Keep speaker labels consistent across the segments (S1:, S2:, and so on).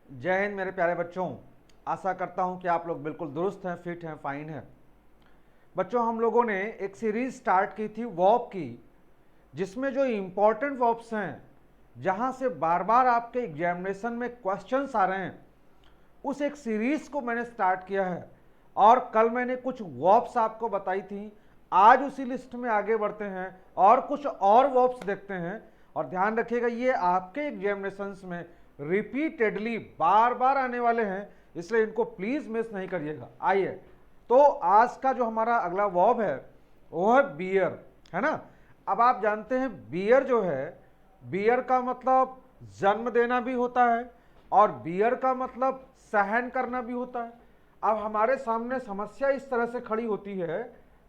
S1: जय हिंद मेरे प्यारे बच्चों। आशा करता हूं कि आप लोग बिल्कुल दुरुस्त हैं, फिट हैं, फाइन हैं। बच्चों, हम लोगों ने एक सीरीज स्टार्ट की थी वर्ब की, जिसमें जो इम्पोर्टेंट वर्ब्स हैं, जहां से बार बार आपके एग्जामिनेशन में क्वेश्चंस आ रहे हैं, उस एक सीरीज को मैंने स्टार्ट किया है। और कल मैंने कुछ वर्ब्स आपको बताई थी। आज उसी लिस्ट में आगे बढ़ते हैं और कुछ और वर्ब्स देखते हैं। और ध्यान रखिएगा, ये आपके एग्जामिनेशंस में रिपीटेडली बार बार आने वाले हैं, इसलिए इनको प्लीज मिस नहीं करिएगा। आइए, तो आज का जो हमारा अगला वर्ब है वो है बियर, है ना। अब आप जानते हैं बियर जो है, बियर का मतलब जन्म देना भी होता है और बियर का मतलब सहन करना भी होता है। अब हमारे सामने समस्या इस तरह से खड़ी होती है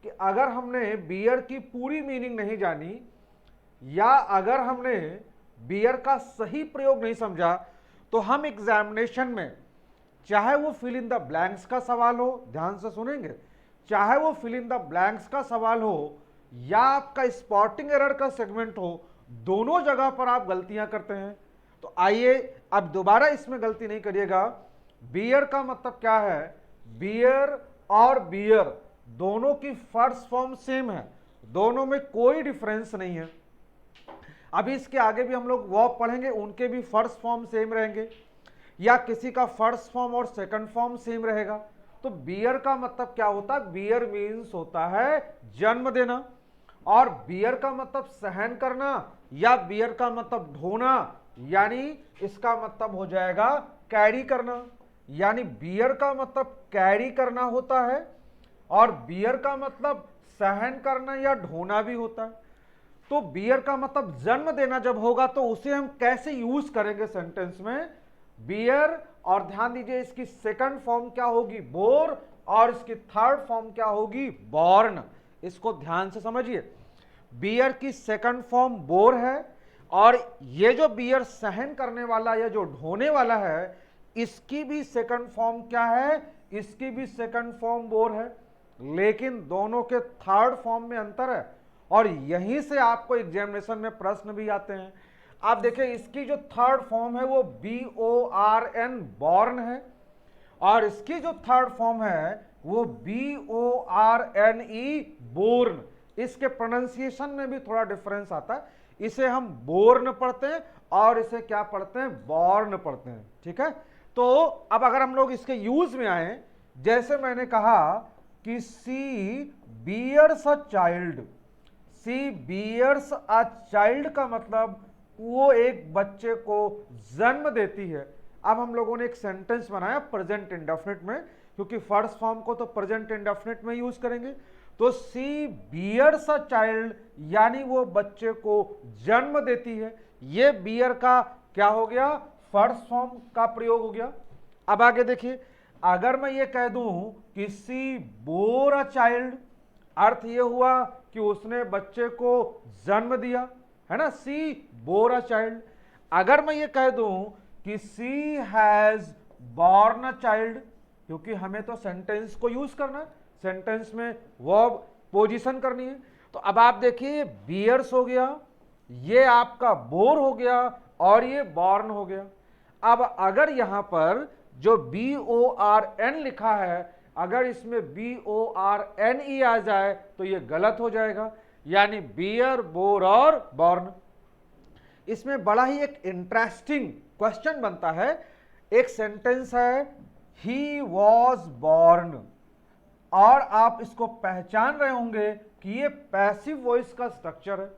S1: कि अगर हमने बियर की पूरी मीनिंग नहीं जानी या अगर हमने बियर का सही प्रयोग नहीं समझा, तो हम एग्जामिनेशन में, चाहे वो फिल इन द ब्लैंक्स का सवाल हो, ध्यान से सुनेंगे, चाहे वो फिल इन द ब्लैंक्स का सवाल हो या आपका स्पॉटिंग एरर का सेगमेंट हो, दोनों जगह पर आप गलतियां करते हैं। तो आइए अब दोबारा इसमें गलती नहीं करिएगा। बियर का मतलब क्या है? बियर और बियर दोनों की फर्स्ट फॉर्म सेम है, दोनों में कोई डिफरेंस नहीं है। अभी इसके आगे भी हम लोग वर्ब पढ़ेंगे, उनके भी फर्स्ट फॉर्म सेम रहेंगे या किसी का फर्स्ट फॉर्म और सेकंड फॉर्म सेम रहेगा। तो बियर का मतलब क्या होता है? बियर मीन्स होता है जन्म देना। और बियर का मतलब सहन करना या बियर का मतलब ढोना, यानी इसका मतलब हो जाएगा कैरी करना। यानी बियर का मतलब कैरी करना होता है और बियर का मतलब सहन करना या ढोना भी होता है। तो बियर का मतलब जन्म देना जब होगा तो उसे हम कैसे यूज करेंगे सेंटेंस में? बियर, और ध्यान दीजिए इसकी सेकंड फॉर्म क्या होगी? बोर, और इसकी थर्ड फॉर्म क्या होगी? बॉर्न। इसको ध्यान से समझिए, बियर की सेकंड फॉर्म बोर है और ये जो बियर सहन करने वाला या जो ढोने वाला है, इसकी भी सेकंड फॉर्म क्या है? इसकी भी सेकंड फॉर्म बोर है, लेकिन दोनों के थर्ड फॉर्म में अंतर है। और यहीं से आपको एग्जामिनेशन में प्रश्न भी आते हैं। आप देखिए, इसकी जो थर्ड फॉर्म है वो BORN, बॉर्न है, और इसकी जो थर्ड फॉर्म है वो BORNE, बोर्न। इसके प्रोनाउंसिएशन में भी थोड़ा डिफरेंस आता है, इसे हम बोर्न पढ़ते हैं और इसे क्या पढ़ते हैं? बॉर्न पढ़ते हैं। ठीक है, तो अब अगर हम लोग इसके यूज में आए, जैसे मैंने कहा कि she bears a child, she bears a child का मतलब वो एक बच्चे को जन्म देती है। अब हम लोगों ने एक सेंटेंस बनाया प्रेजेंट इंडेफिनिट में, क्योंकि फर्स्ट फॉर्म को तो प्रेजेंट इंडेफिनिट में यूज करेंगे। तो सी बियर्स अ चाइल्ड यानी वो बच्चे को जन्म देती है। ये बियर का क्या हो गया? फर्स्ट फॉर्म का प्रयोग हो गया। अब आगे देखिए, अगर मैं ये कह दूं कि सी बोर अ चाइल्ड, अर्थ ये हुआ कि उसने बच्चे को जन्म दिया, है ना, सी बोर अ चाइल्ड। अगर मैं ये कह दूं कि सी हैज बॉर्न अ चाइल्ड, क्योंकि हमें तो सेंटेंस को यूज करना है, सेंटेंस में वर्ब पोजीशन करनी है। तो अब आप देखिए, बियर्स हो गया, ये आपका बोर हो गया और ये बॉर्न हो गया। अब अगर यहां पर जो BORN लिखा है, अगर इसमें BORNE आ जाए तो ये गलत हो जाएगा, यानी बियर, बोर और बॉर्न। इसमें बड़ा ही एक इंटरेस्टिंग क्वेश्चन बनता है। एक सेंटेंस है ही वॉज बॉर्न, और आप इसको पहचान रहे होंगे कि ये पैसिव वॉइस का स्ट्रक्चर है।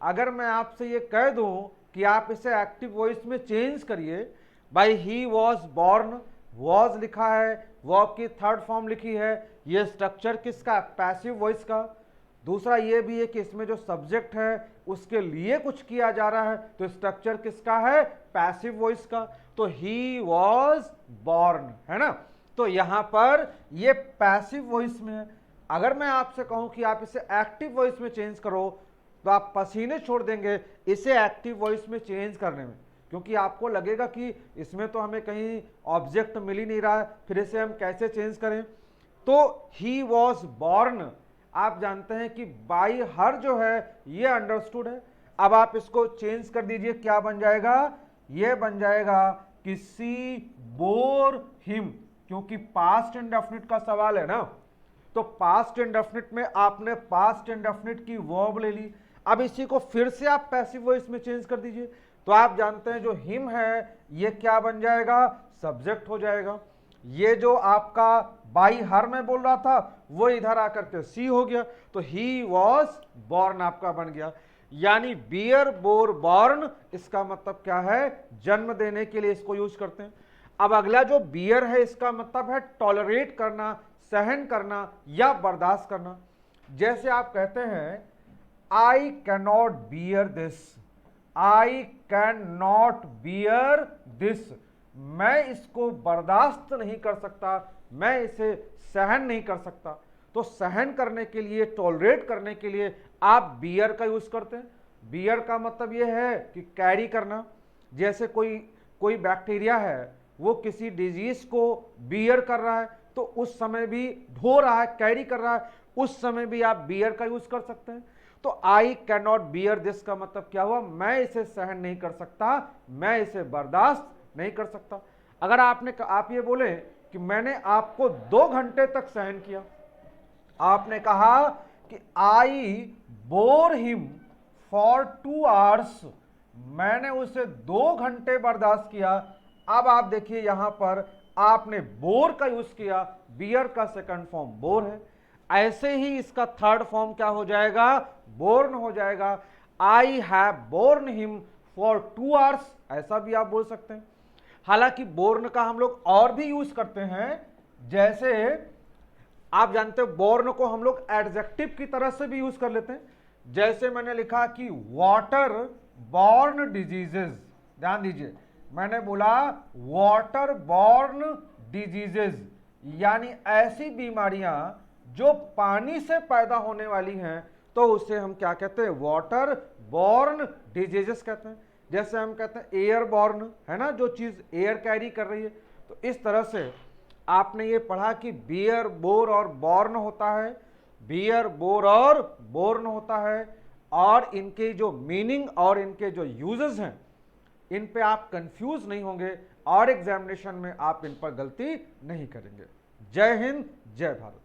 S1: अगर मैं आपसे ये कह दूं कि आप इसे एक्टिव वॉइस में चेंज करिए, by he was born, was लिखा है, वर्ब की थर्ड फॉर्म लिखी है, ये स्ट्रक्चर किसका? पैसिव वॉइस का। दूसरा ये भी है कि इसमें जो सब्जेक्ट है उसके लिए कुछ किया जा रहा है, तो स्ट्रक्चर किसका है? पैसिव वॉइस का। तो ही वॉज बॉर्न, है ना। तो यहां पर ये पैसिव वॉइस में है। अगर मैं आपसे कहूं कि आप इसे एक्टिव वॉइस में चेंज करो, तो आप पसीने छोड़ देंगे इसे एक्टिव वॉइस में चेंज करने में, क्योंकि आपको लगेगा कि इसमें तो हमें कहीं ऑब्जेक्ट मिल ही नहीं रहा है, फिर इसे हम कैसे चेंज करें। तो ही वॉज बॉर्न, आप जानते हैं कि बाई हर जो है ये अंडरस्टूड है। अब आप इसको चेंज कर दीजिए, क्या बन जाएगा? ये बन जाएगा किसी बोर हिम, क्योंकि पास्ट इंडेफिनिट का सवाल है ना, तो पास्ट इंडेफिनिट में आपने पास्ट इंडेफिनिट की वर्ब ले ली। अब इसी को फिर से आप पैसिव वॉइस में चेंज कर दीजिए, तो आप जानते हैं जो हिम है ये क्या बन जाएगा, सब्जेक्ट हो जाएगा। ये जो आपका बाई हर में बोल रहा था वो इधर आकर के सी हो गया, तो ही वॉज बॉर्न आपका बन गया। यानी बियर बोर बॉर्न, इसका मतलब क्या है, जन्म देने के लिए इसको यूज करते हैं। अब अगला जो बियर है इसका मतलब है टॉलरेट करना, सहन करना या बर्दाश्त करना। जैसे आप कहते हैं I can not bear this, I can not bear this, मैं इसको बर्दाश्त नहीं कर सकता, मैं इसे सहन नहीं कर सकता। तो सहन करने के लिए, टॉलरेट करने के लिए आप बियर का यूज करते हैं। बियर का मतलब यह है कि कैरी करना। जैसे कोई बैक्टीरिया है वो किसी डिजीज को बियर कर रहा है, तो उस समय भी ढो रहा है, कैरी कर रहा है, उस समय भी आप बियर का यूज कर सकते हैं। तो I can not bear this का मतलब क्या हुआ, मैं इसे सहन नहीं कर सकता, मैं इसे बर्दाश्त नहीं कर सकता। अगर आप ये बोले कि मैंने आपको 2 घंटे तक सहन किया, आपने कहा कि आई बोर हिम फॉर 2 आवर्स, मैंने उसे 2 घंटे बर्दाश्त किया। अब आप देखिए यहां पर आपने बोर का यूज किया, बियर का सेकंड फॉर्म बोर है। ऐसे ही इसका थर्ड फॉर्म क्या हो जाएगा, बोर्न हो जाएगा। I have borne him for 2 hours, ऐसा भी आप बोल सकते हैं। हालांकि बोर्न का हम लोग और भी यूज करते हैं, जैसे आप जानते हो बोर्न को हम लोग एडजेक्टिव की तरह से भी यूज कर लेते हैं। जैसे मैंने लिखा कि वाटर बॉर्न डिजीजेज, ध्यान दीजिए मैंने बोला वाटर बॉर्न डिजीजेज, यानी ऐसी बीमारियां जो पानी से पैदा होने वाली हैं, तो उसे हम क्या कहते हैं, वाटर बॉर्न डिजीजेस कहते हैं। जैसे हम कहते हैं एयर बॉर्न, है ना, जो चीज एयर कैरी कर रही है। तो इस तरह से आपने ये पढ़ा कि बियर बोर और बॉर्न होता है, बियर बोर और बोर्न होता है, और इनके जो मीनिंग और इनके जो यूजेस हैं इन पे आप कंफ्यूज नहीं होंगे, और एग्जामिनेशन में आप इन पर गलती नहीं करेंगे। जय हिंद, जय भारत।